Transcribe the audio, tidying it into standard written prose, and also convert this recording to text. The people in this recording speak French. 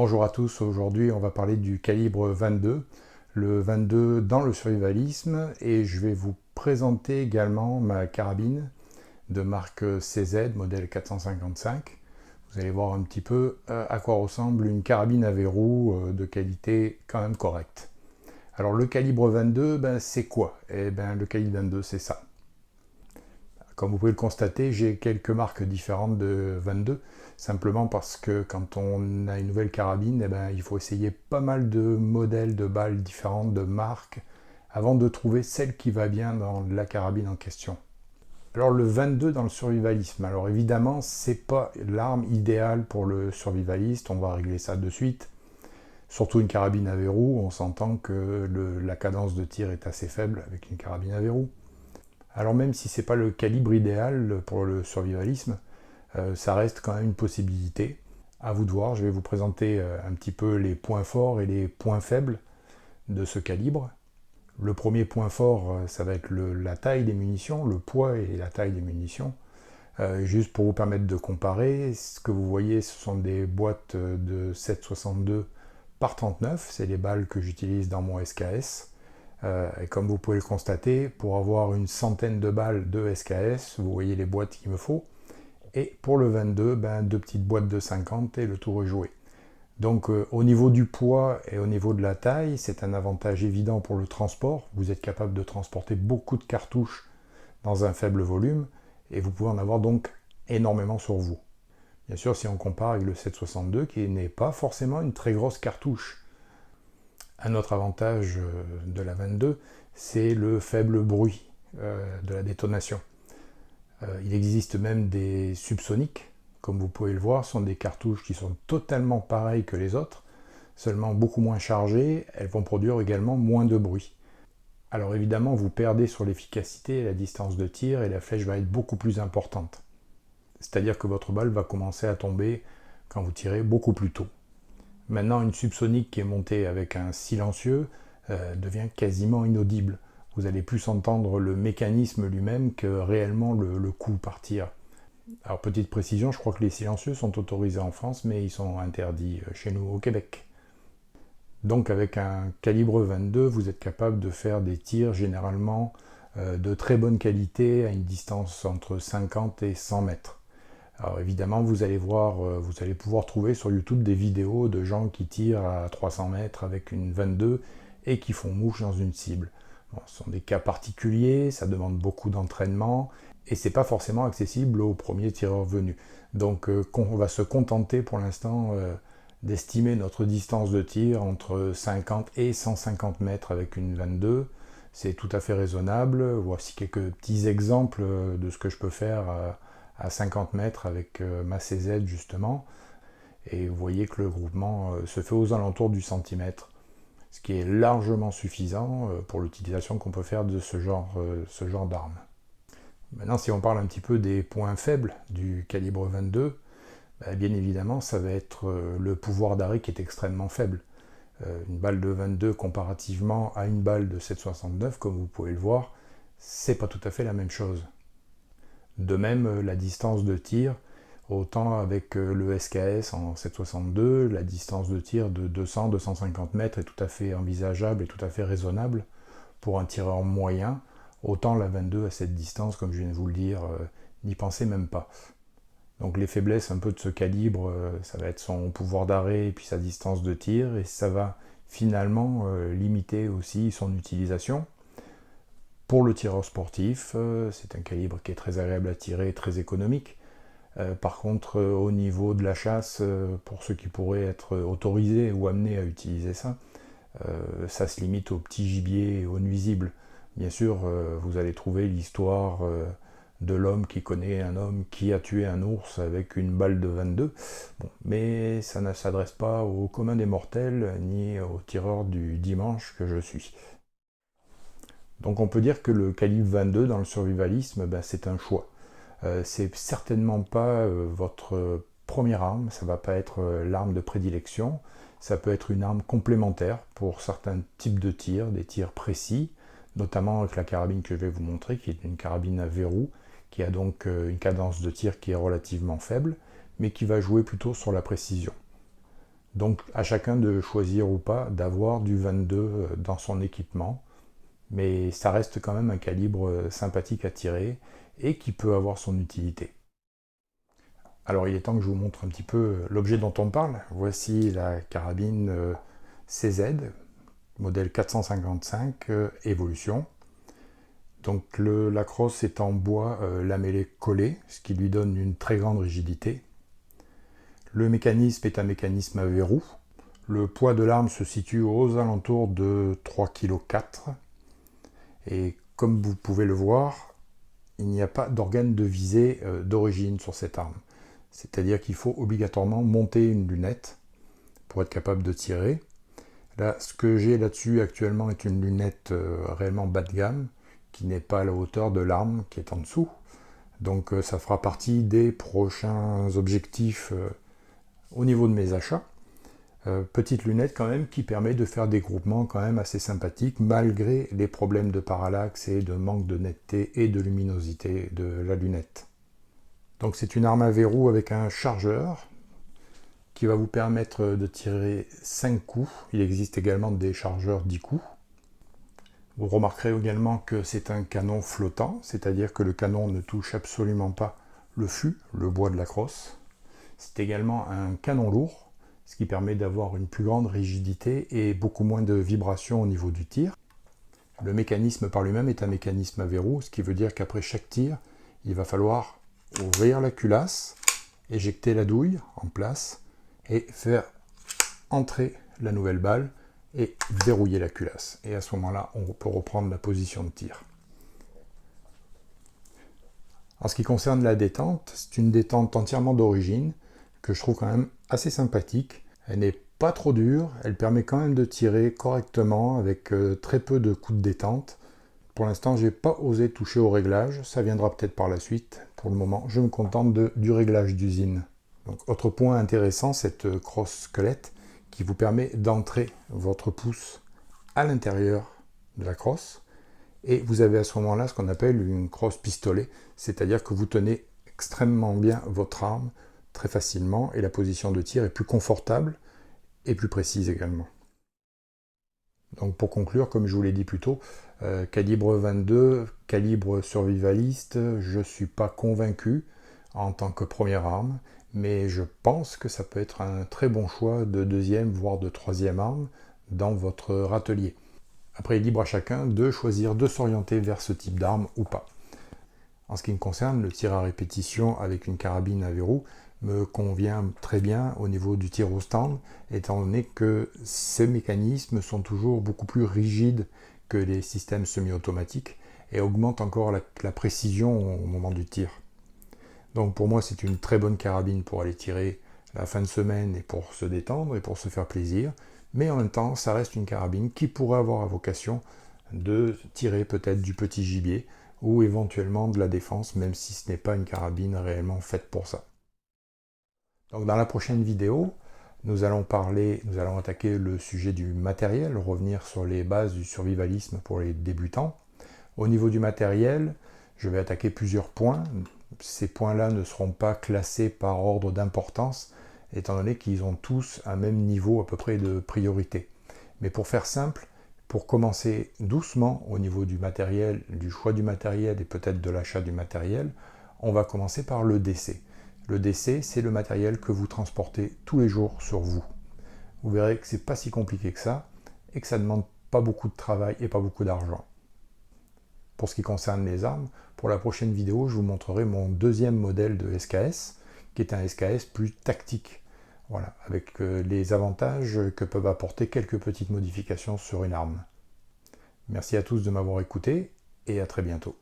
Bonjour à tous, aujourd'hui on va parler du calibre 22, le 22 dans le survivalisme, et je vais vous présenter également ma carabine de marque CZ modèle 455. Vous allez voir un petit peu à quoi ressemble une carabine à verrou de qualité quand même correcte. Alors le calibre 22, c'est quoi? Le calibre 22 c'est ça. Comme vous pouvez le constater, j'ai quelques marques différentes de 22, simplement parce que quand on a une nouvelle carabine, il faut essayer pas mal de modèles de balles différentes, de marques, avant de trouver celle qui va bien dans la carabine en question. Alors le 22 dans le survivalisme, alors évidemment c'est pas l'arme idéale pour le survivaliste, on va régler ça de suite. Surtout une carabine à verrou, on s'entend que la cadence de tir est assez faible avec une carabine à verrou. Alors même si c'est pas le calibre idéal pour le survivalisme, ça reste quand même une possibilité. À vous de voir, je vais vous présenter un petit peu les points forts et les points faibles de ce calibre. Le premier point fort, ça va être la taille des munitions, le poids et la taille des munitions. Juste pour vous permettre de comparer, ce que vous voyez, ce sont des boîtes de 7,62 par 39, c'est les balles que j'utilise dans mon SKS. Et comme vous pouvez le constater, pour avoir une centaine de balles de SKS, vous voyez les boîtes qu'il me faut. Et pour le 22, deux petites boîtes de 50 et le tour est joué. Donc au niveau du poids et au niveau de la taille, c'est un avantage évident pour le transport. Vous êtes capable de transporter beaucoup de cartouches dans un faible volume et vous pouvez en avoir donc énormément sur vous. Bien sûr, si on compare avec le 7,62 qui n'est pas forcément une très grosse cartouche. Un autre avantage de la 22, c'est le faible bruit de la détonation. Il existe même des subsoniques, comme vous pouvez le voir, sont des cartouches qui sont totalement pareilles que les autres, seulement beaucoup moins chargées, elles vont produire également moins de bruit. Alors évidemment, vous perdez sur l'efficacité et la distance de tir et la flèche va être beaucoup plus importante. C'est-à-dire que votre balle va commencer à tomber quand vous tirez beaucoup plus tôt. Maintenant, une subsonique qui est montée avec un silencieux devient quasiment inaudible. Vous allez plus entendre le mécanisme lui-même que réellement le coup par tir. Alors, petite précision, je crois que les silencieux sont autorisés en France, mais ils sont interdits chez nous au Québec. Donc, avec un calibre 22, vous êtes capable de faire des tirs généralement de très bonne qualité à une distance entre 50 et 100 mètres. Alors évidemment, vous allez pouvoir trouver sur YouTube des vidéos de gens qui tirent à 300 mètres avec une 22 et qui font mouche dans une cible. Bon, ce sont des cas particuliers, ça demande beaucoup d'entraînement et c'est pas forcément accessible aux premiers tireurs venus. Donc on va se contenter pour l'instant d'estimer notre distance de tir entre 50 et 150 mètres avec une 22. C'est tout à fait raisonnable. Voici quelques petits exemples de ce que je peux faire à 50 mètres avec ma CZ justement, et vous voyez que le groupement se fait aux alentours du centimètre, ce qui est largement suffisant pour l'utilisation qu'on peut faire de ce genre d'arme. Maintenant, si on parle un petit peu des points faibles du calibre 22, bien évidemment, ça va être le pouvoir d'arrêt qui est extrêmement faible. Une balle de 22 comparativement à une balle de 7,69, comme vous pouvez le voir, c'est pas tout à fait la même chose. De même, la distance de tir, autant avec le SKS en 7,62, la distance de tir de 200-250 mètres est tout à fait envisageable et tout à fait raisonnable pour un tireur moyen, autant la 22 à cette distance, comme je viens de vous le dire, n'y pensez même pas. Donc les faiblesses un peu de ce calibre, ça va être son pouvoir d'arrêt et puis sa distance de tir, et ça va finalement limiter aussi son utilisation. Pour le tireur sportif, c'est un calibre qui est très agréable à tirer, très économique. Par contre, au niveau de la chasse, pour ceux qui pourraient être autorisés ou amenés à utiliser ça, ça se limite au petit gibier et aux nuisibles. Bien sûr, vous allez trouver l'histoire de l'homme qui connaît un homme qui a tué un ours avec une balle de 22, bon, mais ça ne s'adresse pas au commun des mortels ni aux tireurs du dimanche que je suis. Donc on peut dire que le calibre 22 dans le survivalisme, c'est un choix. C'est certainement pas votre première arme, ça va pas être l'arme de prédilection, ça peut être une arme complémentaire pour certains types de tirs, des tirs précis, notamment avec la carabine que je vais vous montrer, qui est une carabine à verrou, qui a donc une cadence de tir qui est relativement faible, mais qui va jouer plutôt sur la précision. Donc à chacun de choisir ou pas d'avoir du 22 dans son équipement, mais ça reste quand même un calibre sympathique à tirer et qui peut avoir son utilité. Alors il est temps que je vous montre un petit peu l'objet dont on parle. Voici la carabine CZ, modèle 455 Evolution. Donc la crosse est en bois lamellé collé, ce qui lui donne une très grande rigidité. Le mécanisme est un mécanisme à verrou. Le poids de l'arme se situe aux alentours de 3,4 kg. Et comme vous pouvez le voir, il n'y a pas d'organe de visée d'origine sur cette arme. C'est-à-dire qu'il faut obligatoirement monter une lunette pour être capable de tirer. Là, ce que j'ai là-dessus actuellement est une lunette réellement bas de gamme, qui n'est pas à la hauteur de l'arme qui est en dessous. Donc ça fera partie des prochains objectifs au niveau de mes achats. Petite lunette quand même qui permet de faire des groupements quand même assez sympathiques malgré les problèmes de parallaxe et de manque de netteté et de luminosité de la lunette. Donc c'est une arme à verrou avec un chargeur qui va vous permettre de tirer 5 coups. Il existe également des chargeurs 10 coups. Vous remarquerez également que c'est un canon flottant, c'est-à-dire que le canon ne touche absolument pas le fût, le bois de la crosse. C'est également un canon lourd, ce qui permet d'avoir une plus grande rigidité et beaucoup moins de vibrations au niveau du tir. Le mécanisme par lui-même est un mécanisme à verrou, ce qui veut dire qu'après chaque tir, il va falloir ouvrir la culasse, éjecter la douille en place et faire entrer la nouvelle balle et verrouiller la culasse. Et à ce moment-là, on peut reprendre la position de tir. En ce qui concerne la détente, c'est une détente entièrement d'origine que je trouve quand même assez sympathique. Elle n'est pas trop dure, elle permet quand même de tirer correctement avec très peu de coups de détente. Pour l'instant, je n'ai pas osé toucher au réglage, ça viendra peut-être par la suite. Pour le moment, je me contente du réglage d'usine. Donc, autre point intéressant, cette crosse squelette qui vous permet d'entrer votre pouce à l'intérieur de la crosse. Et vous avez à ce moment-là ce qu'on appelle une crosse pistolet, c'est-à-dire que vous tenez extrêmement bien votre arme très facilement et la position de tir est plus confortable et plus précise également. Donc pour conclure, comme je vous l'ai dit plus tôt, calibre 22, calibre survivaliste, je ne suis pas convaincu en tant que première arme, mais je pense que ça peut être un très bon choix de deuxième, voire de troisième arme dans votre râtelier. Après, libre à chacun de choisir de s'orienter vers ce type d'arme ou pas. En ce qui me concerne, le tir à répétition avec une carabine à verrou me convient très bien au niveau du tir au stand, étant donné que ces mécanismes sont toujours beaucoup plus rigides que les systèmes semi-automatiques et augmentent encore la précision au moment du tir. Donc pour moi, c'est une très bonne carabine pour aller tirer la fin de semaine et pour se détendre et pour se faire plaisir. Mais en même temps, ça reste une carabine qui pourrait avoir la vocation de tirer peut-être du petit gibier ou éventuellement de la défense, même si ce n'est pas une carabine réellement faite pour ça. Donc dans la prochaine vidéo, nous allons attaquer le sujet du matériel, revenir sur les bases du survivalisme pour les débutants. Au niveau du matériel, je vais attaquer plusieurs points. Ces points-là ne seront pas classés par ordre d'importance, étant donné qu'ils ont tous un même niveau à peu près de priorité. Mais pour faire simple, pour commencer doucement au niveau du matériel, du choix du matériel et peut-être de l'achat du matériel, on va commencer par le DC. Le DC, c'est le matériel que vous transportez tous les jours sur vous. Vous verrez que c'est pas si compliqué que ça et que ça ne demande pas beaucoup de travail et pas beaucoup d'argent. Pour ce qui concerne les armes, pour la prochaine vidéo, je vous montrerai mon deuxième modèle de SKS, qui est un SKS plus tactique. Voilà, avec les avantages que peuvent apporter quelques petites modifications sur une arme. Merci à tous de m'avoir écouté et à très bientôt.